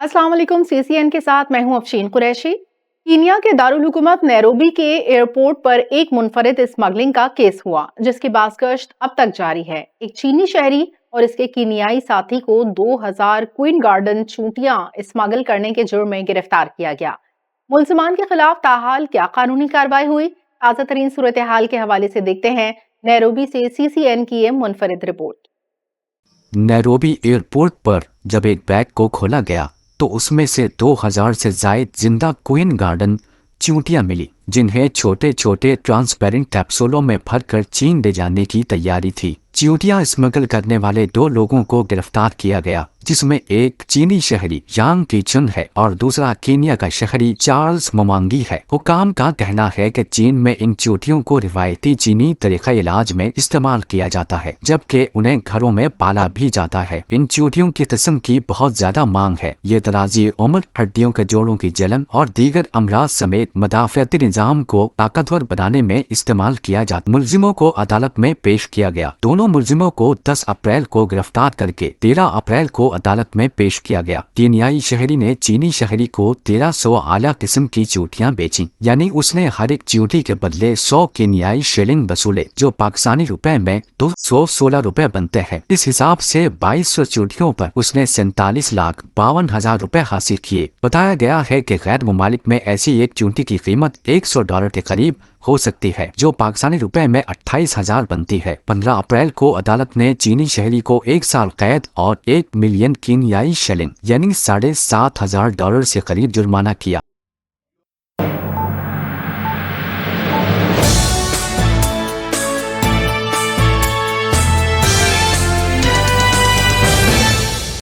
अस्सलाम वालेकुम। सीसीएन के साथ मैं हूं अफशीन कुरैशी। कीनिया के दारुल हुकूमत नैरोबी के एयरपोर्ट पर एक मुनफरिद स्मगलिंग का केस हुआ, जिसकी बाज़गश्त अब तक जारी है। एक चीनी शहरी और इसके कीनियाई साथी को 2000 क्वीन गार्डन चूंटियां स्मगल करने के जुर्म में गिरफ्तार किया गया। मुलजमान के खिलाफ ताहाल क्या कानूनी कार्रवाई हुई? ताज़ा तरीन सूरत हाल के हवाले से देखते हैं नैरोबी से सीसीएन की ये मुनफरिद रिपोर्ट। नैरोबी एयरपोर्ट पर जब एक बैग को खोला गया तो उसमें से 2000 से जायद जिंदा क्वीन गार्डन चूंटियां मिली, जिन्हें छोटे छोटे ट्रांसपेरेंट कैप्सूलों में भरकर चीन ले जाने की तैयारी थी। चूंटियां स्मगल करने वाले 2 लोगों को गिरफ्तार किया गया, जिसमें एक चीनी शहरी यांग कीचुन है और दूसरा कीनिया का शहरी चार्ल्स मोमांगी है। हुकाम का कहना है कि चीन में इन चूंटियों को रिवायती चीनी तरीका इलाज में इस्तेमाल किया जाता है, जबकि उन्हें घरों में पाला भी जाता है। इन चूंटियों की किस्म की बहुत ज्यादा मांग है। ये दराजी उम्र, हड्डियों के जोड़ों की जलन और दीगर अमराज समेत मदाफियाती निजाम को ताकतवर बनाने में इस्तेमाल किया जाता। मुलजिमों को अदालत में पेश किया गया। दोनों मुलजिमों को 10 अप्रैल को गिरफ्तार करके 13 अप्रैल को अदालत में पेश किया गया। कीनियाई शहरी ने चीनी शहरी को 1300 आला किस्म की चूंटियां बेची, यानी उसने हर एक चूंटी के बदले 100 कीनियाई शिलिंग वसूले, जो पाकिस्तानी रुपए में 216 रुपए बनते हैं। इस हिसाब से 2200 चूंटियों पर उसने 47,52,000 रुपए हासिल किए। बताया गया है कि गैर मुमालिक में ऐसी एक चूंटी की कीमत $100 के करीब हो सकती है, जो पाकिस्तानी रुपए में 28,000 बनती है। 15 अप्रैल को अदालत ने चीनी शहरी को 1 साल कैद और 1 मिलियन कीनियाई शिलिंग यानी $7,500 से करीब जुर्माना किया।